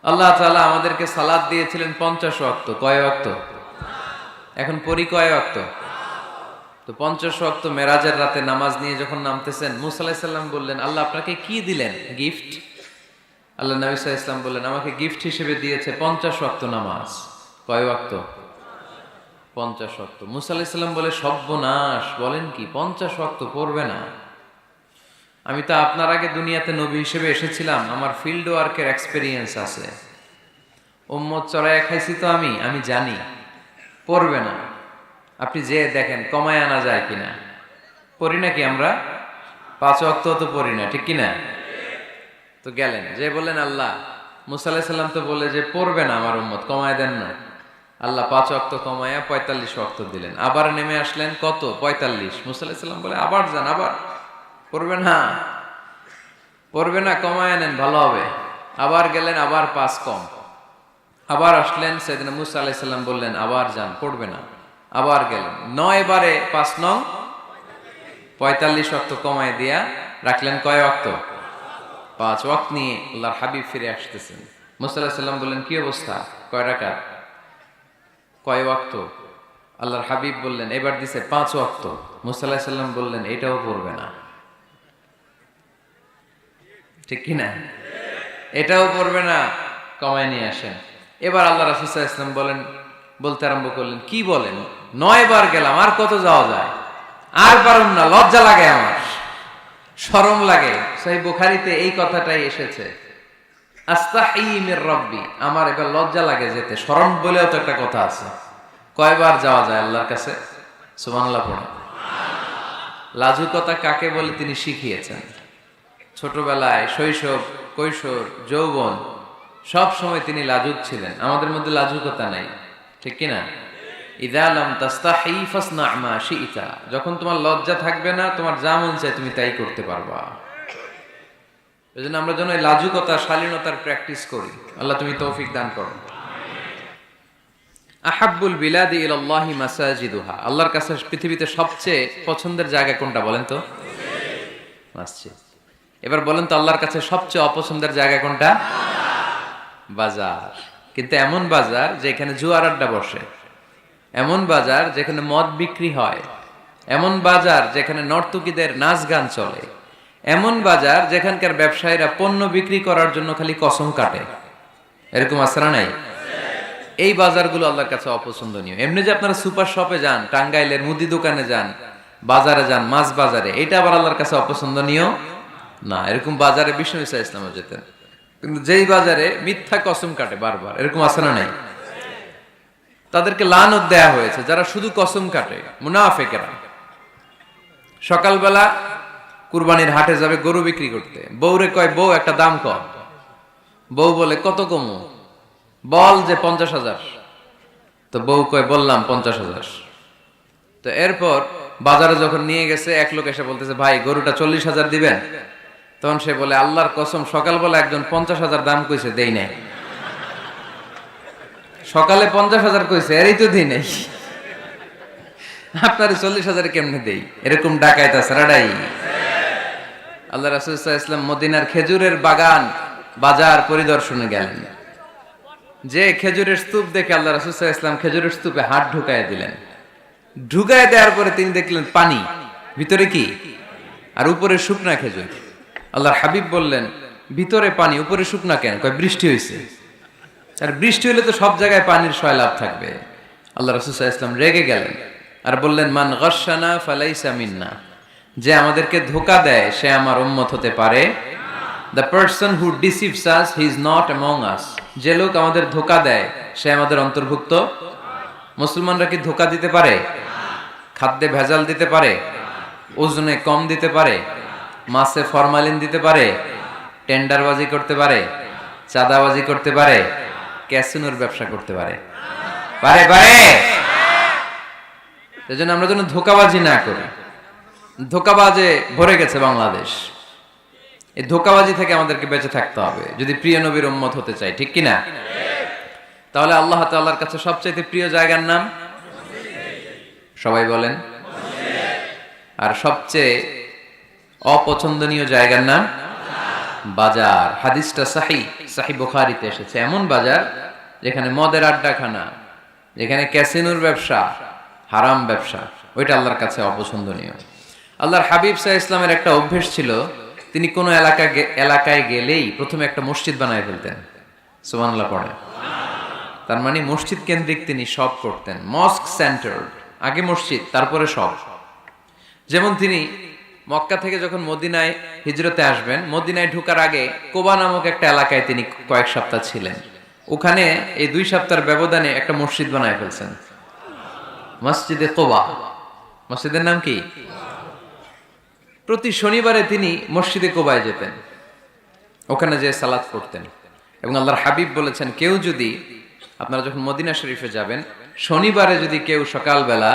আল্লাহ তাআলা আমাদেরকে সালাত দিয়েছিলেন 50 ওয়াক্ত। কয় ওয়াক্ত? এখন পড়ি কয় ওয়াক্ত? তো 50 ওয়াক্ত মেরাজের রাতে নামাজ নিয়ে যখন নামতেছেন, মুসা আলাইহিস সালাম বললেন, আল্লাহ আপনাকে কি দিলেন গিফট? আল্লাহ নবী সাল্লাল্লাহু আলাইহি ওয়াসাল্লাম বললেন, আমাকে গিফট হিসেবে দিয়েছে 50 ওয়াক্ত নামাজ। কয় ওয়াক্ত? 50 ওয়াক্ত। মুসা আলাইহিস সালাম বলে, সর্বনাশ, বলেন কি 50 ওয়াক্ত পড়বে না? আমি তো আপনার আগে দুনিয়াতে নবী হিসেবে এসেছিলাম, আমার ফিল্ড ওয়ার্কের এক্সপেরিয়েন্স আছে, উম্মত চড়াইয়া খাইছি তো আমি জানি পড়বে না। আপনি যে দেখেন কমায় আনা যায় কিনা। পড়ি নাকি আমরা? 5 ওয়াক্ত তো পড়ি না, ঠিক কিনা? তো গেলেন যে বললেন, আল্লাহ মুসা আলাইহিস সালাম তো বলে যে পড়বে না আমার উম্মত, কমায় দেন না। আল্লাহ 5 ওয়াক্ত কমায়া 45 ওয়াক্ত দিলেন। আবার নেমে আসলেন কত? 45। মুসা আলাইহিস সালাম বলে, আবার যান, আবার পড়বে না, পড়বে না, কমায় নেন, ভালো হবে। আবার গেলেন, আবার 5 কম। আবার আসলেন, সাইয়েদনা মুসা আলাইহিস সালাম বললেন, আবার যান, পড়বে না। আবার গেলেন, 9 বারে 5 নং 45 ওয়াক্ত কমায় দিয়া রাখলেন কয় ওয়াক্ত? 5 ওয়াক্ত নিয়ে আল্লাহর হাবিব ফিরে আসতেছেন। মুসা আলাইহিস সালাম বললেন, কি অবস্থা, কয় রাকাত, কয় ওয়াক্ত? আল্লাহর হাবিব বললেন, এবার দিছে 5 ওয়াক্ত। মুসা আলাইহিস সালাম বললেন, এটাও পড়বে না, ঠিক কিনা? এটাও পড়বে না, কমায় নিয়ে আসেন। এবার আল্লাহ রাসূল সাল্লাল্লাহু আলাইহি ওয়াসাল্লাম বলতে আরম্ভ করলেন, কি বলেন, 9 বার গেলাম, আর কত যাওয়া যায়, আর পারুম না, লজ্জা লাগে, আমার শরম লাগে। সহিহ বুখারীতে এই কথাটাই এসেছে, আস্তাহি মির রাব্বি, আমার এবার লজ্জা লাগে যেতে। শরম বলেও তো একটা কথা আছে। কয়বার যাওয়া যায় আল্লাহর কাছে? সুবহানাল্লাহ পড়ে। লাজুকতা কাকে বলে তিনি শিখিয়েছেন। ছোটবেলায়, শৈশব, কৈশোর, যৌবন, সব সময় তিনি লাজুক ছিলেন। আমাদের মধ্যে লাজুকতা নাই, ঠিক কিনা? ইযা লাম তাস্তাহি ফাসনা মা শি'তা, যখন তোমার লজ্জা থাকবে না, তোমার যা মন চায় তুমি তাই করতে পারবা। এজন্য আমরা যেন এই লাজুকতা, শালীনতার প্র্যাকটিস করি। আল্লাহ তুমি তৌফিক দান করো। আহাব্বুল বিলাদি ইলাল্লাহি মাসাজিদুহা, আল্লাহর কাছে পৃথিবীতে সবচেয়ে পছন্দের জায়গা কোনটা বলেন তো? মসজিদ। এবার বলেন তো, আল্লাহর কাছে সবচেয়ে অপছন্দের জায়গা কোনটা? বাজার। কিন্তু এমন বাজার যেখানে জুয়ার আড্ডা বসে, এমন বাজার যেখানে মদ বিক্রি হয়, এমন বাজার যেখানে নর্তকীদের নাচ গান চলে, এমন বাজার যেখানকার ব্যবসায়ীরা পণ্য বিক্রি করার জন্য খালি কসম কাটে। এরকম আছে না নাই? এই বাজারগুলো আল্লাহর কাছে অপছন্দনীয়। এমনি যে আপনারা সুপার শপে যান, টাঙ্গাইলের মুদি দোকানে যান, বাজারে যান, মাছ বাজারে, এটা আবার আল্লাহর কাছে অপছন্দনীয় না। এরকম বাজারে বিষ্ণু ঈসা ইসলামও যেতেন। কিন্তু যেই বাজারে মিথ্যা কসম কাটে বারবার, এরকম আছে না নাই? তাদেরকে লানত দেয়া হয়েছে, যারা শুধু কসম কাটে, মুনাফিকেরা। সকালবেলা কুরবানির হাটে যাবে গরু বিক্রি করতে, বউরে কয়, বউ একটা দাম কম। বউ বলে, কত কমু? বল যে 50,000। তো বউ কয়, বললাম 50,000। তো এরপর বাজারে যখন নিয়ে গেছে, এক লোক এসে বলতেছে, ভাই গরুটা 40,000 দিবেন? তখন সে বলে, আল্লাহর কসম, সকালবেলা একজন 50,000 দাম কইছে, দেই নাই। সকালে 50,000 কইছে, এরই তো দিই নাই, আপনার 40,000 কেমনে দেই? এরকম ডাকাইত আছে রাডাই। আল্লাহ রাসূল সাল্লাল্লাহু আলাইহি ওয়াসাল্লাম মদিনার খেজুরের বাগান, বাজার পরিদর্শনে গেলেন। যে খেজুরের স্তূপ দেখে আল্লাহ রাসূল সাল্লাল্লাহু আলাইহি ওয়াসাল্লাম খেজুরের স্তূপে হাত ঢুকায় দিলেন। ঢুকায় দেওয়ার পরে তিনি দেখলেন পানি, ভিতরে কি? আর উপরে শুকনা খেজুর। আল্লাহর হাবিব বললেন, ভিতরে পানি, উপরে শুকনা কেন? কয়, বৃষ্টি হয়েছে। আর বৃষ্টি হলে তো সব জায়গায় পানির সয়লাভ থাকবে। আল্লাহ রাসূল সাল্লাল্লাহু আলাইহি ওয়াসাল্লাম রেগে গেলেন আর বললেন, মান গাশশানা ফালাইসা মিন্না, যে আমাদেরকে ধোঁকা দেয় সে আমার উম্মত হতে পারে। The person who deceives us, he is not among us. যে লোক আমাদের ধোঁকা দেয় সে আমাদের অন্তর্ভুক্ত। মুসলমানরা কি ধোঁকা দিতে পারে? খাদ্যে ভেজাল দিতে পারে? ওজনে কম দিতে পারে? মাছে ফরমালিন দিতে পারে? টেন্ডারবাজি করতে পারে? চাঁদাবাজি করতে পারে? ক্যাসিনোর ব্যবসা করতে পারে? পারে পারে। এজন্য আমরা যেন ধোঁকাবাজি না করি। ধোঁকাবাজে ভরে গেছে বাংলাদেশ। এই ধোঁকাবাজি থেকে আমাদেরকে বেঁচে থাকতে হবে যদি প্রিয় নবীর উম্মত হতে চাই, ঠিক কিনা? তাহলে আল্লাহ তাআলার কাছে সবচেয়ে প্রিয় জায়গার নাম সবাই বলেন। আর সবচেয়ে অপছন্দনীয় জায়গার নাম বাজার। হাদিসটা সহিহ বুখারীতে এসেছে। এমন বাজার যেখানে মদের আড্ডাখানা, যেখানে ক্যাসিনোর ব্যবসা, হারাম ব্যবসা, ওইটা আল্লাহর কাছে অপছন্দনীয়। আল্লাহর হাবিব সাল্লাল্লাহু আলাইহি ওয়াসাল্লামের একটা অভ্যেস ছিল, তিনি কোনো এলাকায় গেলেই প্রথমে একটা মসজিদ বানায় ফেলতেন। সুবহানাল্লাহ পড়ে। তার মানে মসজিদ কেন্দ্রিক তিনি সব করতেন, মস্ক সেন্টার্ড, আগে মসজিদ তারপরে সব। যেমন তিনি মক্কা থেকে যখন মদিনায় হিজরতে আসবেন, মদিনায় ঢোকার আগে কোবা নামক একটা এলাকায় তিনি কয়েক সপ্তাহ ছিলেন। ওখানে এই 2 সপ্তাহের ব্যবধানে একটা মসজিদ বানায় ফেলছেন, মসজিদে কোবা। মসজিদের নাম কি? প্রতি শনিবারে তিনি মসজিদে কোবায় যেতেন, ওখানে যে সালাত পড়তেন। এবং আল্লাহর হাবিব বলেছেন, কেউ যদি, আপনারা যখন মদিনা শরীফে যাবেন, শনিবারে যদি কেউ সকালবেলা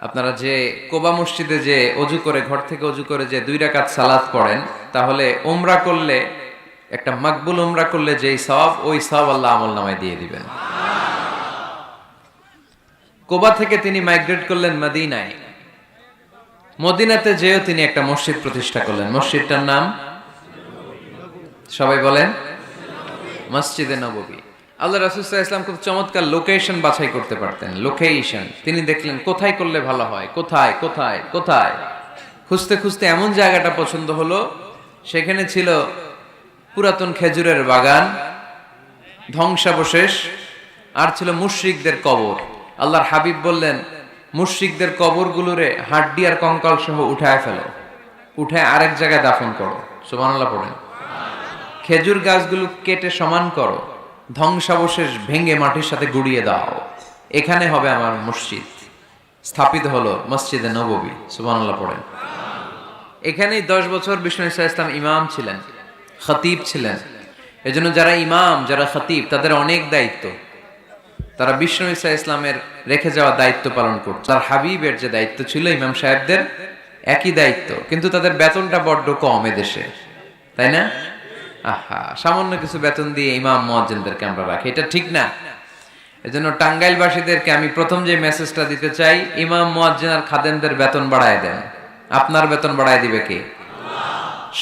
আপনারা যে কোবা মসজিদে যে অজু করে, ঘর থেকে অজু করে যে 2 রাকাত সালাত পড়েন, তাহলে উমরা করলে, একটা মাকবুল উমরা করলে যেই সওয়াব, ওই সওয়াব আল্লাহ আমলনামায় দিয়ে দিবেন। কোবা থেকে তিনি মাইগ্রেট করলেন মদিনায়। মদিনাতে যেও তিনি একটা মসজিদ প্রতিষ্ঠা করলেন। মসজিদটার নাম সবাই বলেন, মসজিদে নববী। আল্লাহ রাসূল সাল্লাল্লাহু আলাইহি ওয়াসাল্লাম খুব চমৎকার লোকেশন বাছাই করতে পারতেন, লোকেশন। তিনি দেখলেন কোথায় করলে ভালো হয়, কোথায় কোথায় কোথায়, খুঁজতে খুঁজতে এমন জায়গাটা পছন্দ হলো, সেখানে ছিল পুরাতন খেজুরের বাগান, ধ্বংসাবশেষ, আর ছিল মুশরিকদের কবর। আল্লাহর হাবিব বললেন, মুশরিকদের কবরগুলোরে হাড্ডি আর কঙ্কাল সহ উঠায় ফেলো, উঠায় আরেক জায়গায় দাফন করো। সুবহানাল্লাহ পড়েন। খেজুর গাছগুলো কেটে সমান করো, ধ্বংসাবশেষ ভেঙে মাটির সাথে গুড়িয়ে দাও, এখানে হবে আমার মসজিদ। স্থাপিত হলো মসজিদে নববী। সুবহানাল্লাহ পড়েন। এখানেই 10 বছর বিষ্ণু ইসা ইসলাম ইমাম ছিলেন, খতিব ছিলেন। এজন্য যারা ইমাম, যারা খতিব, তাদের অনেক দায়িত্ব। তারা বিষ্ণু ইসা ইসলামের রেখে যাওয়া দায়িত্ব পালন করছে। তার হাবিবের যে দায়িত্ব ছিল, ইমাম সাহেবদের একই দায়িত্ব, কিন্তু তাদের বেতনটা বড্ড কম এদেশে, তাই না? আহা, সামান্য কিছু বেতন দিয়ে ইমাম মুয়াজ্জিনদেরকে আমরা রাখি, এটা ঠিক না। এজন্য টাঙ্গাইলবাসীদেরকে আমি প্রথম যে মেসেজটা দিতে চাই, ইমাম মুয়াজ্জিন আর খাদেমদের বেতন বাড়ায় দেন। আপনার বেতন বাড়ায় দিবে কে?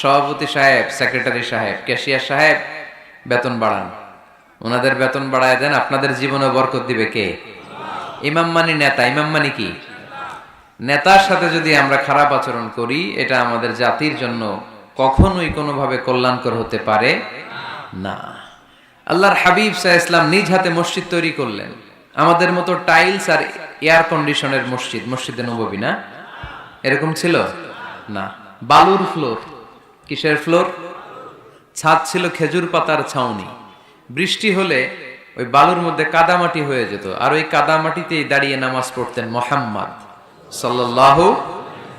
সভাপতি সাহেব, সেক্রেটারি সাহেব, ক্যাশিয়ার সাহেব, বেতন বাড়ান, ওনাদের বেতন বাড়ায় দেন। আপনাদের জীবনে বরকত দিবে কে? ইমাম মানি নেতা। ইমাম মানি কি? নেতার সাথে যদি আমরা খারাপ আচরণ করি, এটা আমাদের জাতির জন্য কখনোই কোনোভাবে কল্যাণকর হতে পারে না। আল্লাহর হাবিব সাল্লাল্লাহু আলাইহি ওয়াসাল্লাম নিজ হাতে মসজিদ তৈরি করলেন। আমাদের মতো টাইলস আর এয়ার কন্ডিশনের মসজিদ, মসজিদে নববী না, এরকম ছিল না। বালুর ফ্লোর। কিসের ফ্লোর? ছাদ ছিল খেজুর পাতার ছাউনি। বৃষ্টি হলে ওই বালুর মধ্যে কাদামাটি হয়ে যেত, আর ওই কাদামাটিতেই দাঁড়িয়ে নামাজ পড়তেন মুহাম্মদ সাল্লাল্লাহু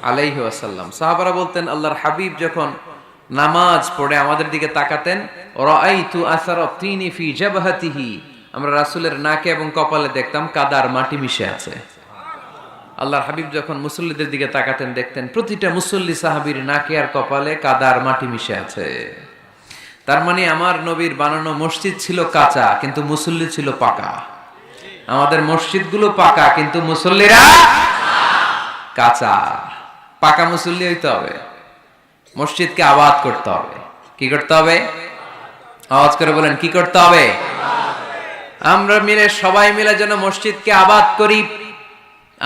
আলাইহি ওয়াসাল্লাম। সাহাবারা বলতেন, আল্লাহর হাবিব যখন নামাজ পড়ে আমাদের দিকে তাকাতেন, রাআইতু আসারা তিনি ফি জাবহাতিহি, আমরা রাসূলের নাকে এবং কপালে দেখতাম কাদার মাটি মিশে আছে। আল্লাহর হাবিব যখন মুসল্লিদের দিকে তাকাতেন, দেখতেন প্রতিটা মুসল্লি সাহাবীর নাকে আর কপালে কাদার মাটি মিশে আছে। তার মানে আমার নবীর বানানো মসজিদ ছিল কাঁচা, কিন্তু মুসল্লি ছিল পাকা। আমাদের মসজিদগুলো পাকা, কিন্তু মুসল্লিরা কাঁচা। পাকা মুসল্লি হইতে হবে, মসজিদকে আবাদ করতে হবে। কি করতে হবে? আওয়াজ করে বলেন, কি করতে হবে? আমরা মিলে, সবাই মিলে যেন মসজিদকে আবাদ করি,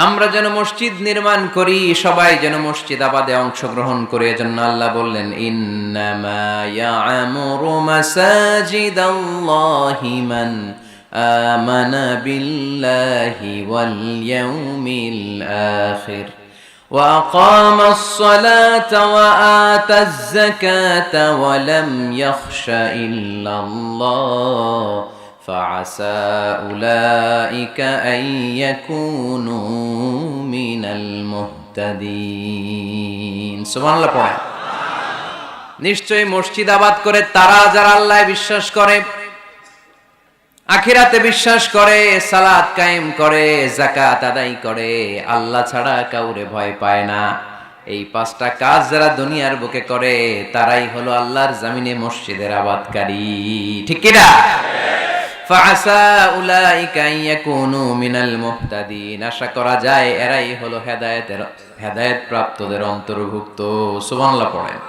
আমরা যেন মসজিদ নির্মাণ করি, সবাই যেন মসজিদ আবাদে অংশগ্রহণ করে। এজন্য আল্লাহ বললেন, ইন্নামা ইয়া'মুরু মাসাজিদাল্লাহি মান আমানা বিল্লাহি ওয়াল ইয়াউমিল আখির ওয়া আকামাস সালাতা ওয়া আতাজ যাকাতা ওয়া লাম ইয়াখশা ইল্লাল্লাহ فعسى أولئك أن يكونوا من المهتدين سبحان الله পড়েন। নিশ্চয়ই মসজিদ আবাদ করে তারা যারা আল্লাহয় বিশ্বাস করে, আখিরাতে বিশ্বাস করে, সালাত কায়েম করে, যাকাত আদায় করে, আল্লাহ ছাড়া কাউরে ভয় পায় না। এই 5টা কাজ যারা দুনিয়ার বুকে করে, তারাই হলো আল্লাহর জমিনে মসজিদের আবাদকারী। ঠিক কি না? ফাআসা উলাইকা আন ইয়াকুনু মিনাল মুহতাদিন, আশা করা যায় এরাই হলো হেদায়েত প্রাপ্তদের অন্তর্ভুক্ত। সুবহানাল্লাহ পড়েন।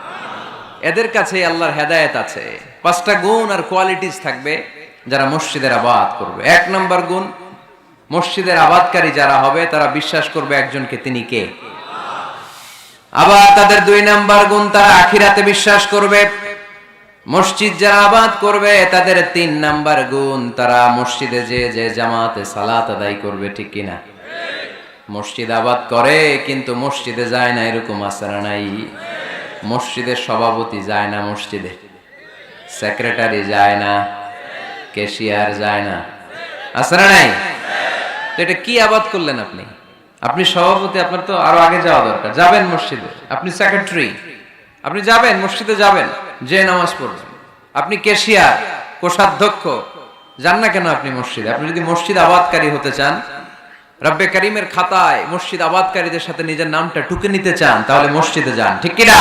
এদের কাছে আল্লাহর হেদায়েত আছে। 5টা গুণ আর কোয়ালিটিস থাকবে যারা মসজিদের আবাদ করবে। 1 নম্বর গুণ, মসজিদের আবাদকারী যারা হবে তারা বিশ্বাস করবে একজনকে, তিনি কে। আবার তাদের 2 নম্বর গুণ, তারা আখিরাতে বিশ্বাস করবে। মসজিদ যারা আবাদ করবে তাদের 3 নম্বর গুণ, তারা মসজিদে যে জামাতে সালাত আদায় করবে, ঠিক কিনা। মসজিদ আবাদ করে কিন্তু মসজিদে যায় না, এরকম আছে না নাই? মসজিদের সভাপতি যায় না, মসজিদে সেক্রেটারি যায় না, ক্যাশিয়ার যায় না, আছে না নাই? তো এটা কি আবাদ করলেন আপনি? আপনি সভাপতি, আপনার তো আরো আগে যাওয়া দরকার। যাবেন মসজিদে, আপনি সেক্রেটারি, আপনি যাবেন মসজিদে, যাবেন যে নামাজ পড়বেন। আপনি ক্যাশিয়ার, কোষাধ্যক্ষ, যান না কেন আপনি মসজিদে? আপনি যদি মসজিদ আবাদকারী হতে চান, রব্বে কারিমের খাতায় মসজিদ আবাদকারীদের সাথে নিজের নামটা টুকে নিতে চান, তাহলে মসজিদে যান, ঠিক কিনা?